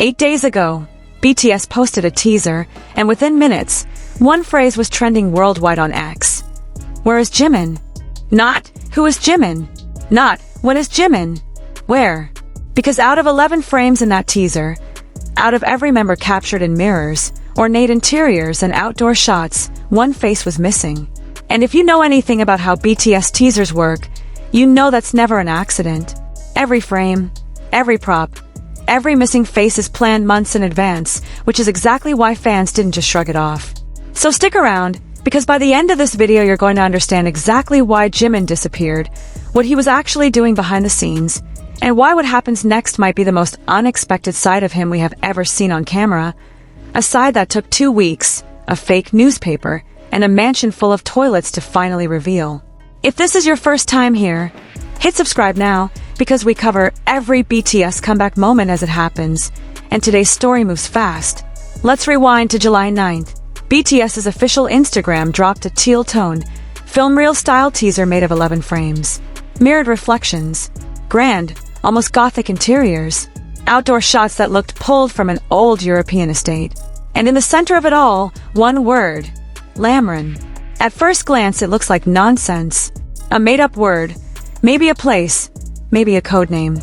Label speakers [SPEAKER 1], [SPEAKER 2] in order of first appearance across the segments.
[SPEAKER 1] 8 days ago, BTS posted a teaser, and within minutes, one phrase was trending worldwide on X. Where is Jimin? Not, who is Jimin? Not, when is Jimin? Where? Because out of 11 frames in that teaser, out of every member captured in mirrors, ornate interiors and outdoor shots, one face was missing. And if you know anything about how BTS teasers work, you know that's never an accident. Every frame, every prop, every missing face is planned months in advance, which is exactly why fans didn't just shrug it off. So stick around, because by the end of this video you're going to understand exactly why Jimin disappeared, what he was actually doing behind the scenes, and why what happens next might be the most unexpected side of him we have ever seen on camera. A side that took 2 weeks, a fake newspaper, and a mansion full of toilets to finally reveal. If this is your first time here, hit subscribe now, because we cover every BTS comeback moment as it happens, and today's story moves fast. Let's rewind to July 9th. BTS's official Instagram dropped a teal-toned, film reel style teaser made of 11 frames. Mirrored reflections, grand, almost gothic interiors, outdoor shots that looked pulled from an old European estate. And in the center of it all, one word, Lamron. At first glance it looks like nonsense. A made-up word, maybe a place, maybe a code name.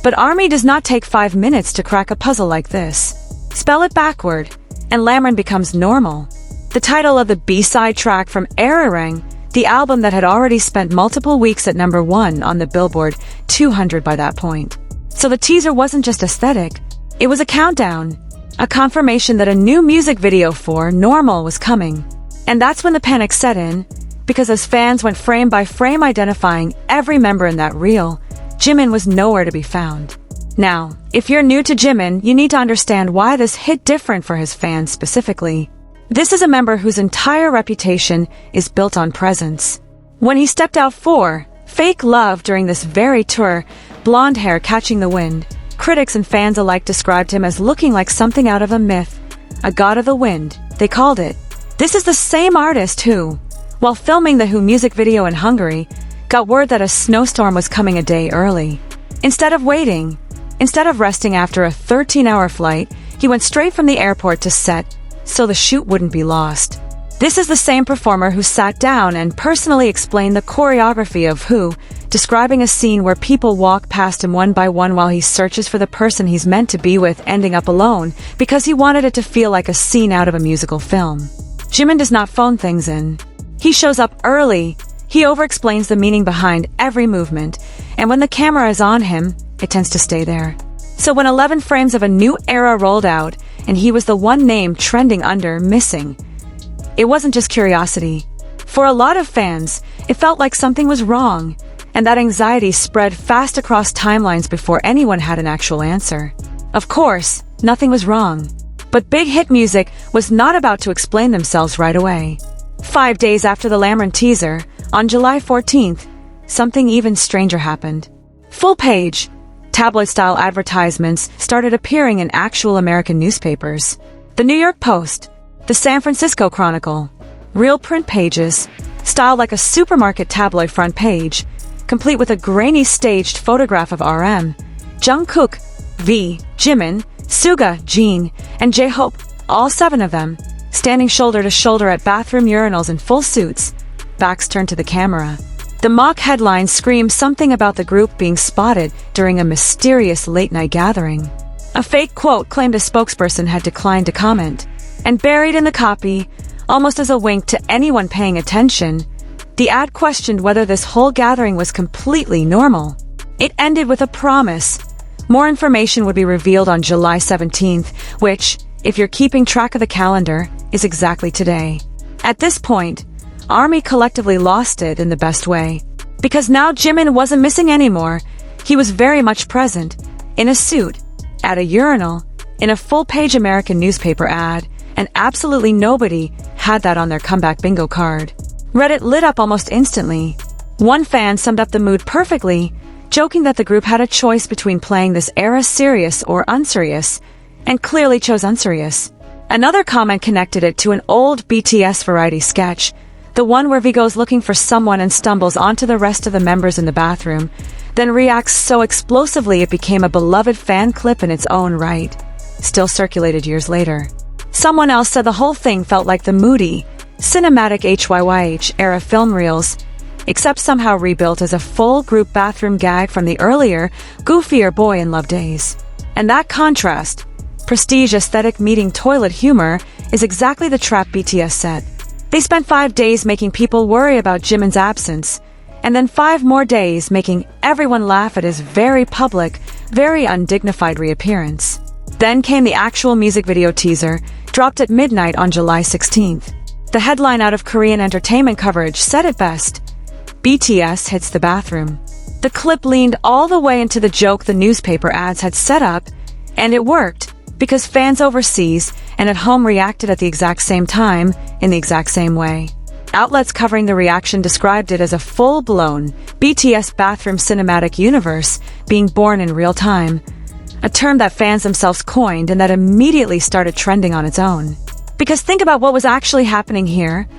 [SPEAKER 1] But ARMY does not take 5 minutes to crack a puzzle like this. Spell it backward, and Lamron becomes normal. The title of the B-side track from ARIRANG, the album that had already spent multiple weeks at #1 on the Billboard 200 by that point. So the teaser wasn't just aesthetic, it was a countdown, a confirmation that a new music video for Normal was coming. And that's when the panic set in, because as fans went frame by frame identifying every member in that reel, Jimin was nowhere to be found. Now, if you're new to Jimin, you need to understand why this hit different for his fans specifically. This is a member whose entire reputation is built on presence. When he stepped out for Fake Love during this very tour, blonde hair catching the wind, critics and fans alike described him as looking like something out of a myth, a god of the wind, they called it. This is the same artist who, while filming the Who music video in Hungary, got word that a snowstorm was coming a day early. Instead of waiting, instead of resting after a 13-hour flight, he went straight from the airport to set, so the shoot wouldn't be lost. This is the same performer who sat down and personally explained the choreography of Who, describing a scene where people walk past him one by one while he searches for the person he's meant to be with, ending up alone, because he wanted it to feel like a scene out of a musical film. Jimin does not phone things in. He shows up early, he over-explains the meaning behind every movement, and when the camera is on him, it tends to stay there. So when 11 frames of a new era rolled out, and he was the one name trending under missing, it wasn't just curiosity. For a lot of fans, it felt like something was wrong, and that anxiety spread fast across timelines before anyone had an actual answer. Of course, nothing was wrong. But big hit music was not about to explain themselves right away. 5 days after the Lamron teaser, on July 14th, something even stranger happened. Full-page, tabloid-style advertisements started appearing in actual American newspapers. The New York Post, the San Francisco Chronicle, real print pages, styled like a supermarket tabloid front page, complete with a grainy staged photograph of RM, Jungkook, V, Jimin, Suga, Jin, and J-Hope, all 7 of them, standing shoulder to shoulder at bathroom urinals in full suits, backs turned to the camera. The mock headline screams something about the group being spotted during a mysterious late-night gathering. A fake quote claimed a spokesperson had declined to comment, and buried in the copy, almost as a wink to anyone paying attention, the ad questioned whether this whole gathering was completely normal. It ended with a promise. More information would be revealed on July 17th, which, if you're keeping track of the calendar, is exactly today. At this point, ARMY collectively lost it in the best way. Because now Jimin wasn't missing anymore, he was very much present, in a suit, at a urinal, in a full-page American newspaper ad, and absolutely nobody had that on their comeback bingo card. Reddit lit up almost instantly. One fan summed up the mood perfectly, joking that the group had a choice between playing this era serious or unserious, and clearly chose unserious. Another comment connected it to an old BTS variety sketch, the one where V goes looking for someone and stumbles onto the rest of the members in the bathroom, then reacts so explosively it became a beloved fan clip in its own right. still circulated years later. Someone else said the whole thing felt like the moody, cinematic HYYH-era film reels, except somehow rebuilt as a full group bathroom gag from the earlier, goofier Boy in Love days. And that contrast, prestige aesthetic meeting toilet humor, is exactly the trap BTS set. They spent 5 days making people worry about Jimin's absence, and then 5 more days making everyone laugh at his very public, very undignified reappearance. Then came the actual music video teaser, dropped at midnight on July 16th. The headline out of Korean entertainment coverage said it best: BTS hits the bathroom. The clip leaned all the way into the joke the newspaper ads had set up, and it worked, because fans overseas and at home reacted at the exact same time, in the exact same way. Outlets covering the reaction described it as a full-blown BTS bathroom cinematic universe being born in real time, a term that fans themselves coined and that immediately started trending on its own. Because think about what was actually happening here.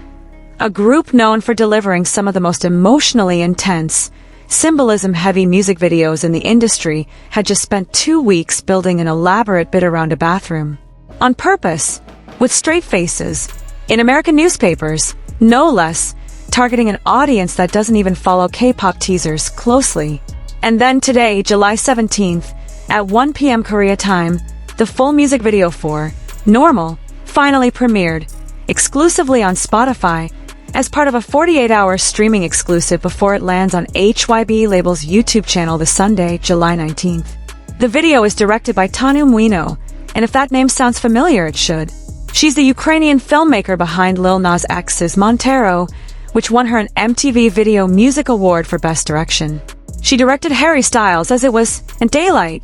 [SPEAKER 1] A group known for delivering some of the most emotionally intense, symbolism-heavy music videos in the industry had just spent 2 weeks building an elaborate bit around a bathroom. On purpose, with straight faces, in American newspapers, no less, targeting an audience that doesn't even follow K-pop teasers closely. And then today, July 17th, at 1 p.m. Korea time, the full music video for Normal finally premiered, exclusively on Spotify, as part of a 48-hour streaming exclusive before it lands on HYB Label's YouTube channel this Sunday, July 19th. The video is directed by Tanu Muino, and if that name sounds familiar, it should. She's the Ukrainian filmmaker behind Lil Nas X's Montero, which won her an MTV Video Music Award for Best Direction. She directed Harry Styles' As It Was and Daylight,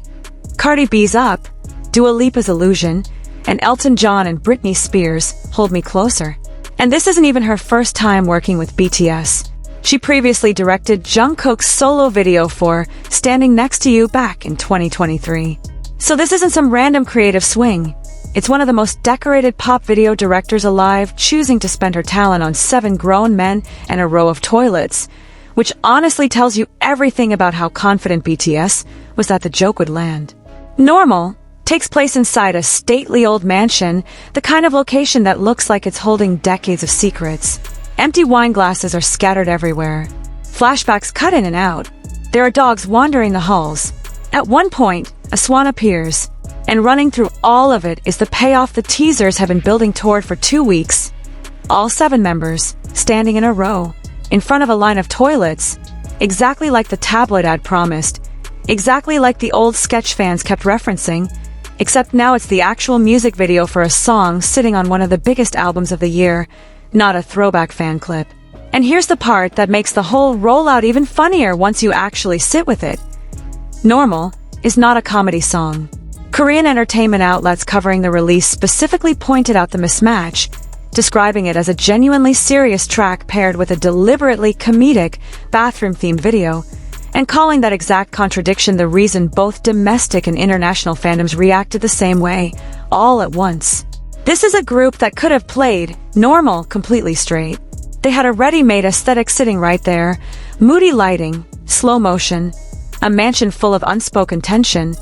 [SPEAKER 1] Cardi B's Up, Dua Lipa's Illusion, and Elton John and Britney Spears' Hold Me Closer. And this isn't even her first time working with BTS. She previously directed Jungkook's solo video for Standing Next to You back in 2023. So this isn't some random creative swing. It's one of the most decorated pop video directors alive choosing to spend her talent on 7 grown men and a row of toilets, which honestly tells you everything about how confident BTS was that the joke would land. Normal takes place inside a stately old mansion, the kind of location that looks like it's holding decades of secrets. Empty wine glasses are scattered everywhere. Flashbacks cut in and out. There are dogs wandering the halls. At one point, a swan appears, and running through all of it is the payoff the teasers have been building toward for 2 weeks. All 7 members, standing in a row, in front of a line of toilets, exactly like the tabloid ad promised, exactly like the old sketch fans kept referencing, except now it's the actual music video for a song sitting on one of the biggest albums of the year, not a throwback fan clip. And here's the part that makes the whole rollout even funnier once you actually sit with it. Normal is not a comedy song. Korean entertainment outlets covering the release specifically pointed out the mismatch, describing it as a genuinely serious track paired with a deliberately comedic, bathroom-themed video, and calling that exact contradiction the reason both domestic and international fandoms reacted the same way, all at once. This is a group that could have played Normal completely straight. They had a ready-made aesthetic sitting right there, moody lighting, slow motion, a mansion full of unspoken tension.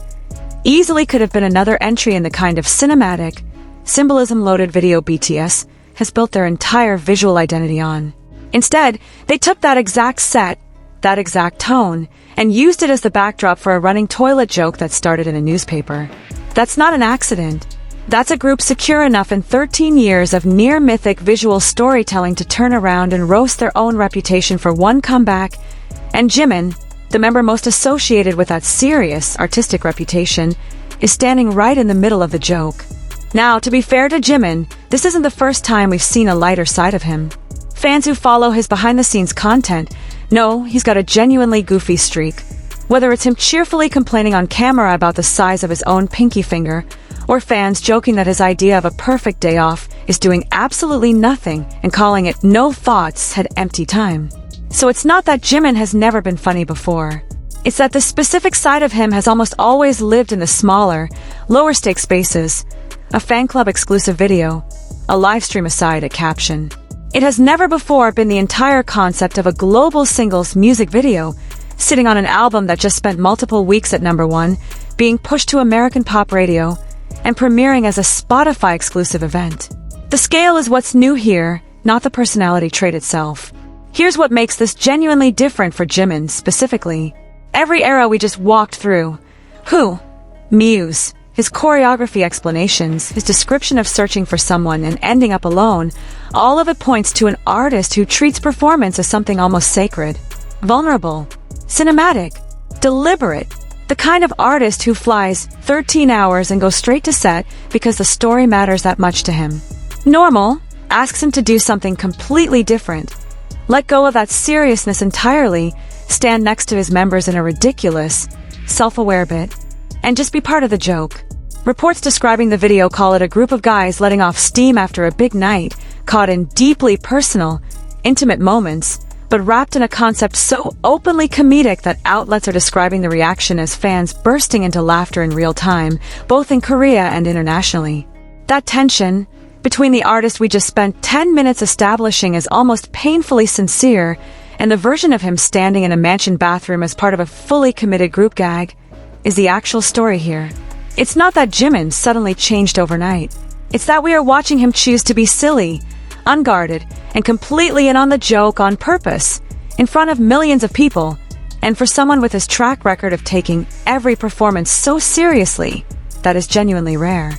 [SPEAKER 1] Easily could have been another entry in the kind of cinematic, symbolism-loaded video BTS has built their entire visual identity on. Instead, they took that exact set, that exact tone, and used it as the backdrop for a running toilet joke that started in a newspaper. That's not an accident. That's a group secure enough in 13 years of near-mythic visual storytelling to turn around and roast their own reputation for one comeback, and Jimin, the member most associated with that serious artistic reputation, is standing right in the middle of the joke. Now, to be fair to Jimin, this isn't the first time we've seen a lighter side of him. Fans who follow his behind-the-scenes content know he's got a genuinely goofy streak. Whether it's him cheerfully complaining on camera about the size of his own pinky finger, or fans joking that his idea of a perfect day off is doing absolutely nothing and calling it no thoughts had empty time. So it's not that Jimin has never been funny before. It's that the specific side of him has almost always lived in the smaller, lower-stakes spaces, a fan club exclusive video, a livestream aside, a caption. It has never before been the entire concept of a global singles music video, sitting on an album that just spent multiple weeks at #1, being pushed to American pop radio, and premiering as a Spotify-exclusive event. The scale is what's new here, not the personality trait itself. Here's what makes this genuinely different for Jimin specifically. Every era we just walked through. Who? Muse. His choreography explanations, his description of searching for someone and ending up alone, all of it points to an artist who treats performance as something almost sacred. Vulnerable. Cinematic. Deliberate. The kind of artist who flies 13 hours and goes straight to set because the story matters that much to him. Normal asks him to do something completely different. Let go of that seriousness entirely, stand next to his members in a ridiculous, self-aware bit, and just be part of the joke. Reports describing the video call it a group of guys letting off steam after a big night, caught in deeply personal, intimate moments, but wrapped in a concept so openly comedic that outlets are describing the reaction as fans bursting into laughter in real time, both in Korea and internationally. That tension between the artist we just spent 10 minutes establishing as almost painfully sincere and the version of him standing in a mansion bathroom as part of a fully committed group gag is the actual story here. It's not that Jimin suddenly changed overnight. It's that we are watching him choose to be silly, unguarded, and completely in on the joke on purpose, in front of millions of people, and for someone with his track record of taking every performance so seriously, that is genuinely rare.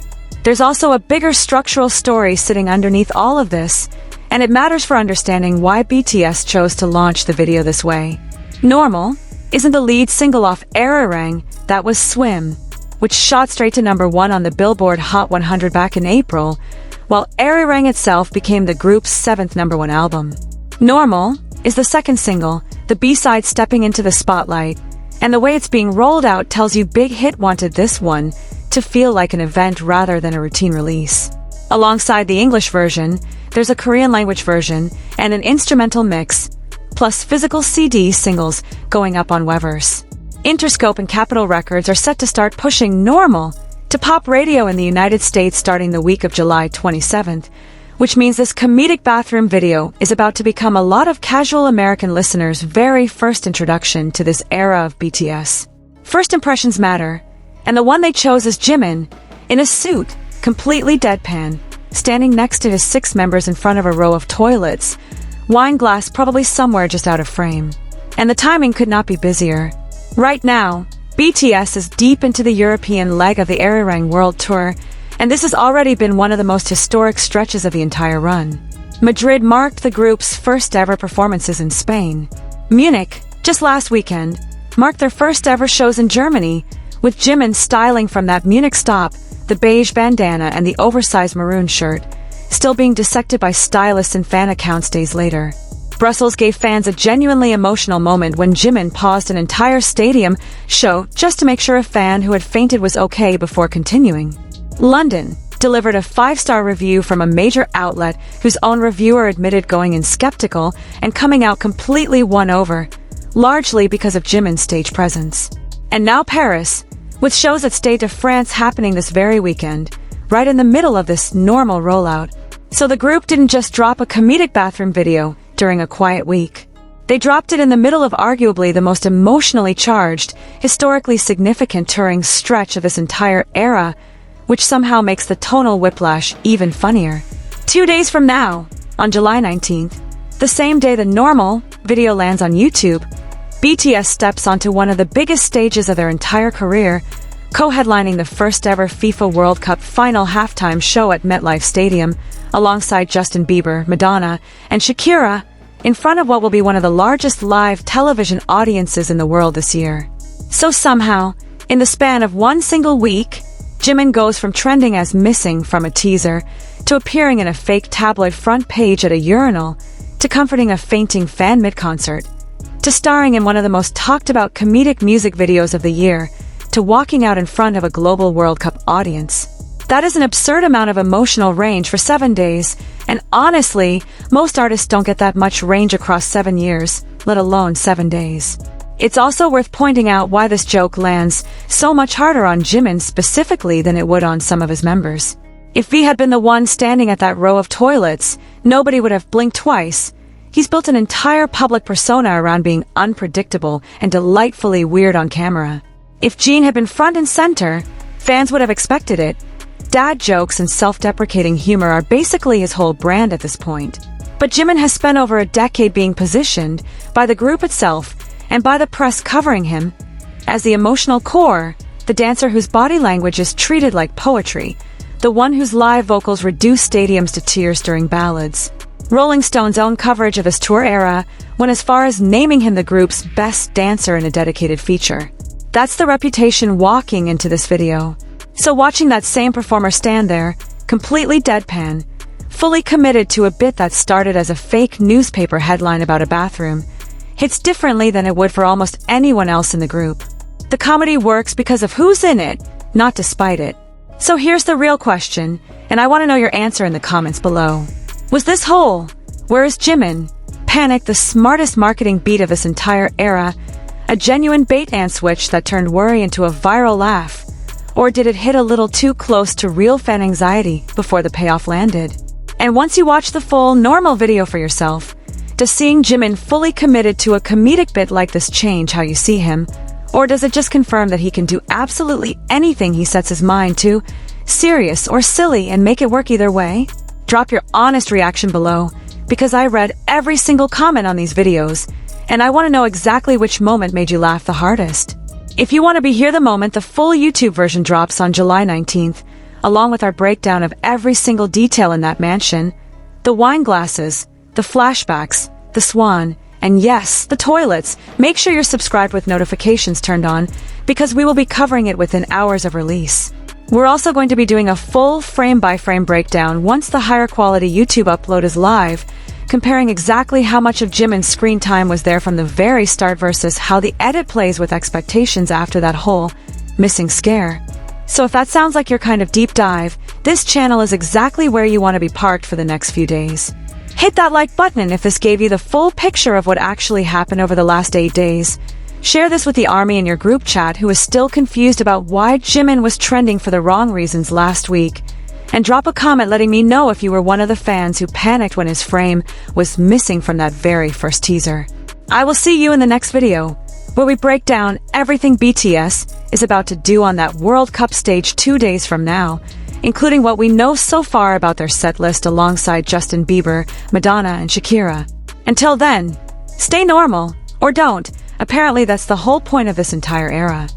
[SPEAKER 1] There's also a bigger structural story sitting underneath all of this, and it matters for understanding why BTS chose to launch the video this way. Normal isn't the lead single off ARIRANG, that was Swim, which shot straight to #1 on the Billboard Hot 100 back in April, while ARIRANG itself became the group's 7th #1 album. Normal is the second single, the B-side stepping into the spotlight, and the way it's being rolled out tells you Big Hit wanted this one to feel like an event rather than a routine release. Alongside the English version, there's a Korean language version and an instrumental mix, plus physical CD singles going up on Weverse. Interscope and Capitol Records are set to start pushing Normal to pop radio in the United States starting the week of July 27th, which means this comedic bathroom video is about to become a lot of casual American listeners' very first introduction to this era of BTS. First impressions matter, and the one they chose is Jimin, in a suit, completely deadpan, standing next to his 6 members in front of a row of toilets, wine glass probably somewhere just out of frame. And the timing could not be busier. Right now, BTS is deep into the European leg of the ARIRANG World Tour, and this has already been one of the most historic stretches of the entire run. Madrid marked the group's first ever performances in Spain. Munich, just last weekend, marked their first ever shows in Germany, with Jimin styling from that Munich stop, the beige bandana and the oversized maroon shirt, still being dissected by stylists and fan accounts days later. Brussels gave fans a genuinely emotional moment when Jimin paused an entire stadium show just to make sure a fan who had fainted was okay before continuing. London delivered a 5-star review from a major outlet whose own reviewer admitted going in skeptical and coming out completely won over, largely because of Jimin's stage presence. And now Paris, with shows at Stade de France happening this very weekend, right in the middle of this Normal rollout. So the group didn't just drop a comedic bathroom video during a quiet week. They dropped it in the middle of arguably the most emotionally charged, historically significant touring stretch of this entire era, which somehow makes the tonal whiplash even funnier. 2 days from now, on July 19th, the same day the Normal video lands on YouTube, BTS steps onto one of the biggest stages of their entire career, co-headlining the first ever FIFA World Cup final halftime show at MetLife Stadium, alongside Justin Bieber, Madonna, and Shakira, in front of what will be one of the largest live television audiences in the world this year. So somehow, in the span of one single week, Jimin goes from trending as missing from a teaser, to appearing in a fake tabloid front page at a urinal, to comforting a fainting fan mid-concert, to starring in one of the most talked-about comedic music videos of the year, to walking out in front of a global World Cup audience. That is an absurd amount of emotional range for 7 days, and honestly, most artists don't get that much range across 7 years, let alone 7 days. It's also worth pointing out why this joke lands so much harder on Jimin specifically than it would on some of his members. If V had been the one standing at that row of toilets, nobody would have blinked twice. He's built an entire public persona around being unpredictable and delightfully weird on camera. If Jin had been front and center, fans would have expected it, Dad jokes and self-deprecating humor are basically his whole brand at this point. But Jimin has spent over a decade being positioned, by the group itself, and by the press covering him, as the emotional core, the dancer whose body language is treated like poetry, the one whose live vocals reduce stadiums to tears during ballads. Rolling Stone's own coverage of his tour era went as far as naming him the group's best dancer in a dedicated feature. That's the reputation walking into this video. So watching that same performer stand there, completely deadpan, fully committed to a bit that started as a fake newspaper headline about a bathroom, hits differently than it would for almost anyone else in the group. The comedy works because of who's in it, not despite it. So here's the real question, and I want to know your answer in the comments below. Was this whole "Where is Jimin?" panic the smartest marketing beat of this entire era, a genuine bait and switch that turned worry into a viral laugh? Or did it hit a little too close to real fan anxiety before the payoff landed? And once you watch the full, normal video for yourself, does seeing Jimin fully committed to a comedic bit like this change how you see him? Or does it just confirm that he can do absolutely anything he sets his mind to, serious or silly, and make it work either way? Drop your honest reaction below, because I read every single comment on these videos, and I want to know exactly which moment made you laugh the hardest. If you want to be here the moment the full YouTube version drops on July 19th, along with our breakdown of every single detail in that mansion, the wine glasses, the flashbacks, the swan, and yes, the toilets, make sure you're subscribed with notifications turned on, because we will be covering it within hours of release. We're also going to be doing a full frame-by-frame breakdown once the higher quality YouTube upload is live, comparing exactly how much of Jimin's screen time was there from the very start versus how the edit plays with expectations after that whole missing scare. So if that sounds like your kind of deep dive, this channel is exactly where you want to be parked for the next few days. Hit that like button if this gave you the full picture of what actually happened over the last 8 days. Share this with the army in your group chat who is still confused about why Jimin was trending for the wrong reasons last week. And drop a comment letting me know if you were one of the fans who panicked when his frame was missing from that very first teaser. I will see you in the next video, where we break down everything BTS is about to do on that World Cup stage 2 days from now, including what we know so far about their set list alongside Justin Bieber, Madonna, and Shakira. Until then, stay normal, or don't. Apparently that's the whole point of this entire era.